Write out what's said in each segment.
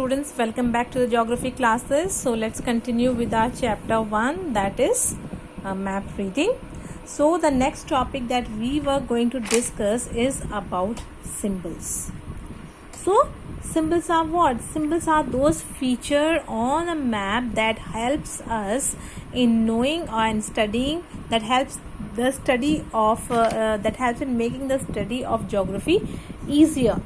students, welcome back to the geography classes. So let's continue with our chapter 1, that is map reading. So the next topic that we were going to discuss is about symbols. So symbols are what? Symbols are those features on a map that helps us in knowing and studying, that helps the study of that helps in making the study of geography easier.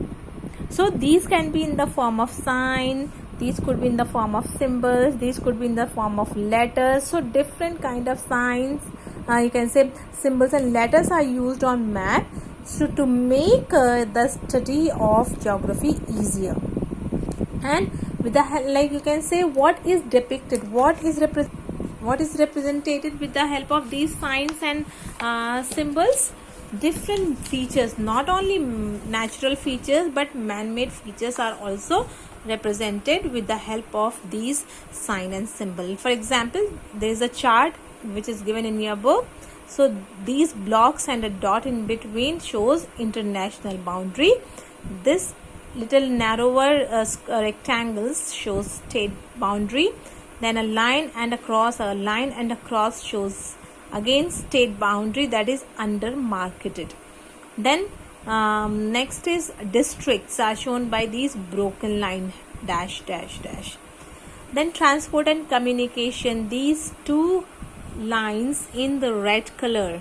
So these can be in the form of sign, these could be in the form of symbols, these could be in the form of letters. So different kind of signs, you can say symbols and letters are used on map, so to make the study of geography easier. And with the help, like you can say, what is depicted, what is represented with the help of these signs and symbols? Different features, not only natural features but man-made features are also represented with the help of these sign and symbol. For example, there is a chart which is given in your book. So these blocks and a dot in between shows international boundary. This little narrower rectangles shows state boundary. Then a line and a cross shows again state boundary, that is undermarketed. Then next is districts are shown by these broken line dash dash dash. Then transport and communication, these two lines in the red color,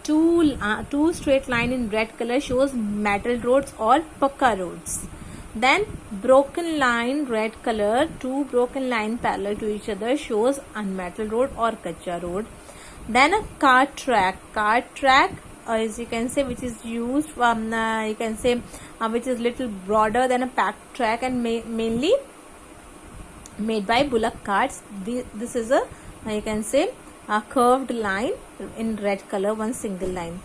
two straight line in red color shows metal roads or pakka roads. Then broken line red color, two broken line parallel to each other shows unmetalled road or kacha road. Then a cart track as you can say, which is used you can say which is little broader than a packed track and mainly made by bullock carts. This is a you can say a curved line in red color, one single line.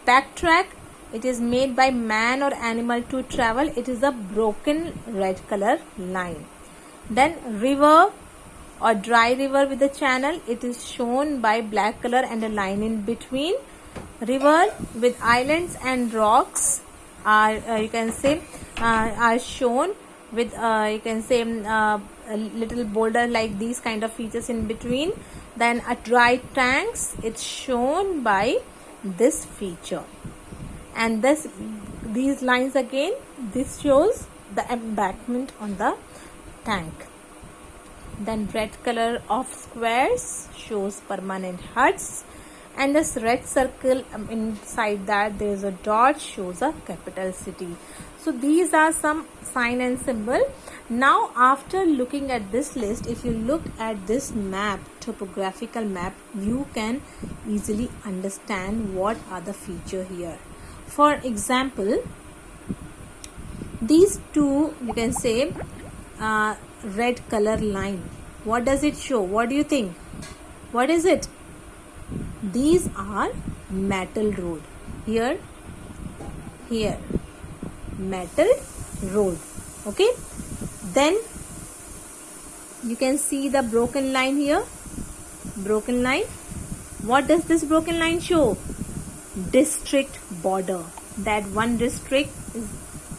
Packed track, it is made by man or animal to travel. It is a broken red color line. Then river or dry river with a channel, it is shown by black color and a line in between. River with islands and rocks are you can say are shown with you can say a little boulder like these kind of features in between. Then a dry tanks, it's shown by this feature. And these lines again, this shows the embankment on the tank. Then red color of squares shows permanent huts, and this red circle inside that there is a dot shows a capital city. So these are some sign and symbol. Now after looking at this list, if you look at this map, topographical map, you can easily understand what are the feature here. For example, these two, you can say red color line, what does it show? What do you think? What is it? These are metal road. Here metal road. Okay, then you can see the broken line here. Broken line, what does this broken line show? District border, that one district is,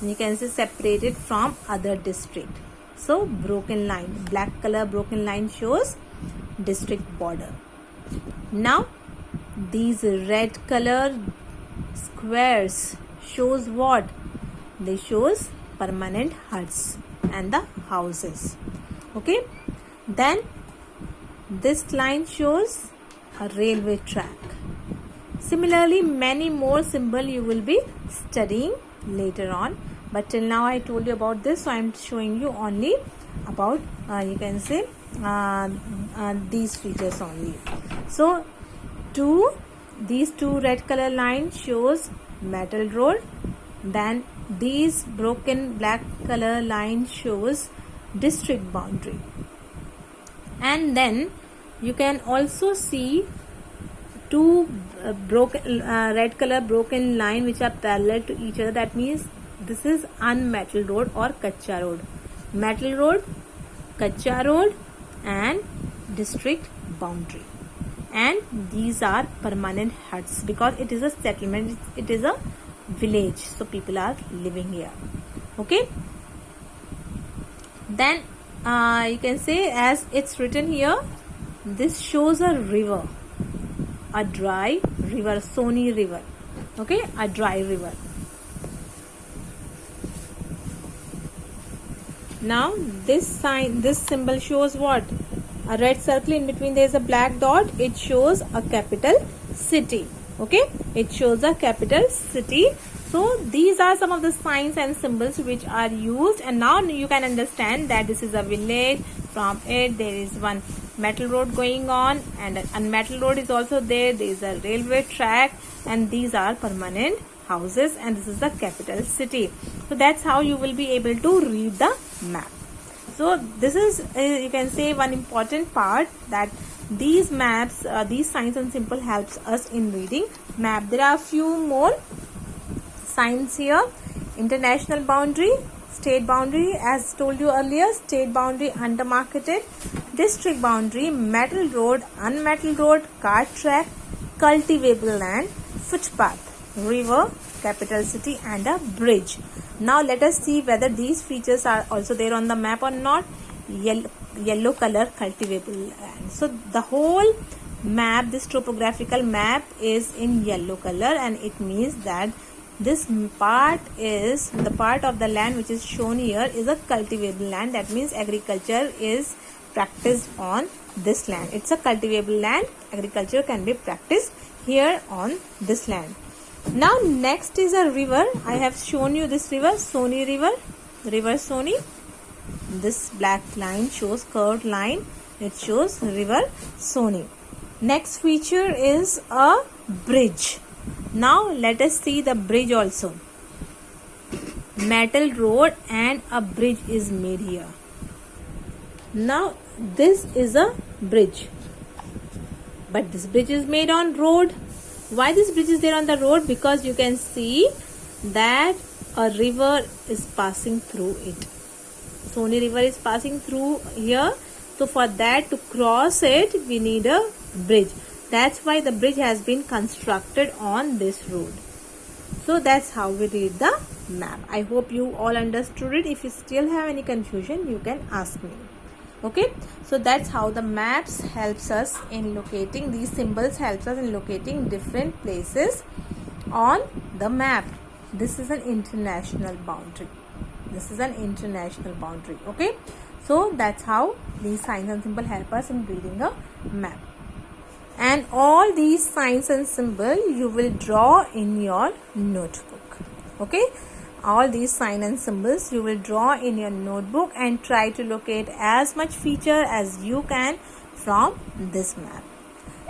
you can say, separated from other district. So broken line, black color broken line shows district border. Now these red color squares shows what? They shows permanent huts and the houses. Okay, then this line shows a railway track. Similarly, many more symbols you will be studying later on, but till now I told you about this, so I am showing you only about you can say these features only. So these two red color lines shows metal road. Then these broken black color line shows district boundary. And then you can also see two broken red color broken line which are parallel to each other. That means this is unmetalled road or kacha road. Metal road, kacha road, and district boundary. And these are permanent huts because it is a settlement, it is a village, so people are living here. Okay, Then you can say, as it's written here, this shows a river, a dry river, Sony river. Okay, a dry river. Now this sign, this symbol shows what? A red circle, in between there is a black dot. It shows a capital city. Okay, it shows a capital city. So these are some of the signs and symbols which are used, and now you can understand that this is a village. From it there is one metal road going on, and a metal road is also there. There is a railway track, and these are permanent houses, and this is the capital city. So that's how you will be able to read the map. So this is you can say one important part, that these maps, these signs and symbol helps us in reading map. There are a few more signs here. International boundary, state boundary, as told you earlier, state boundary undermarketed, district boundary, metal road, unmetal road, cart track, cultivable land, footpath, river, capital city, and a bridge. Now let us see whether these features are also there on the map or not. Yellow color, cultivable land. So the whole map, this topographical map, is in yellow color, and it means that this part is the part of the land which is shown here is a cultivable land. That means agriculture is practiced on this land. It's a cultivable land. Agriculture can be practiced here on this land. Now next is a river. I have shown you this river, Sony river, river Sony. This black line shows curved line. It shows river Sony. Next feature is a bridge. Now let us see the bridge also. Metal road and a bridge is made here. Now this is a bridge, but this bridge is made on road. Why this bridge is there on the road? Because you can see that a river is passing through it. Sony river is passing through here. So for that, to cross it, we need a bridge. That's why the bridge has been constructed on this road. So that's how we read the map. I hope you all understood it. If you still have any confusion, you can ask me. Okay, so that's how the maps helps us in locating, these symbols helps us in locating different places on the map. This is an international boundary. This is an international boundary. Okay, so that's how these signs and symbols help us in reading a map. And all these signs and symbols you will draw in your notebook. Okay, all these signs and symbols you will draw in your notebook and try to locate as much feature as you can from this map.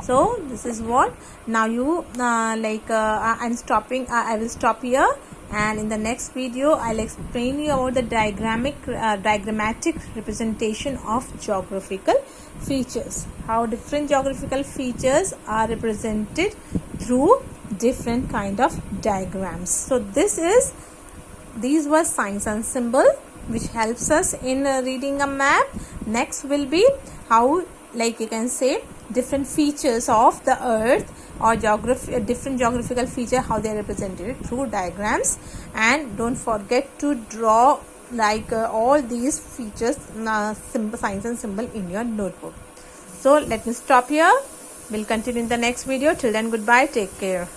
So this is what now you I'm stopping. I will stop here, and in the next video I'll explain you about the diagrammatic representation of geographical features, how different geographical features are represented through different kind of diagrams. So these were signs and symbol which helps us in reading a map. Next will be how, like you can say, different features of the earth or different geographical feature, how they are represented through diagrams. And don't forget to draw all these features, signs and symbol in your notebook. So let me stop here. We'll continue in the next video. Till then, goodbye. Take care.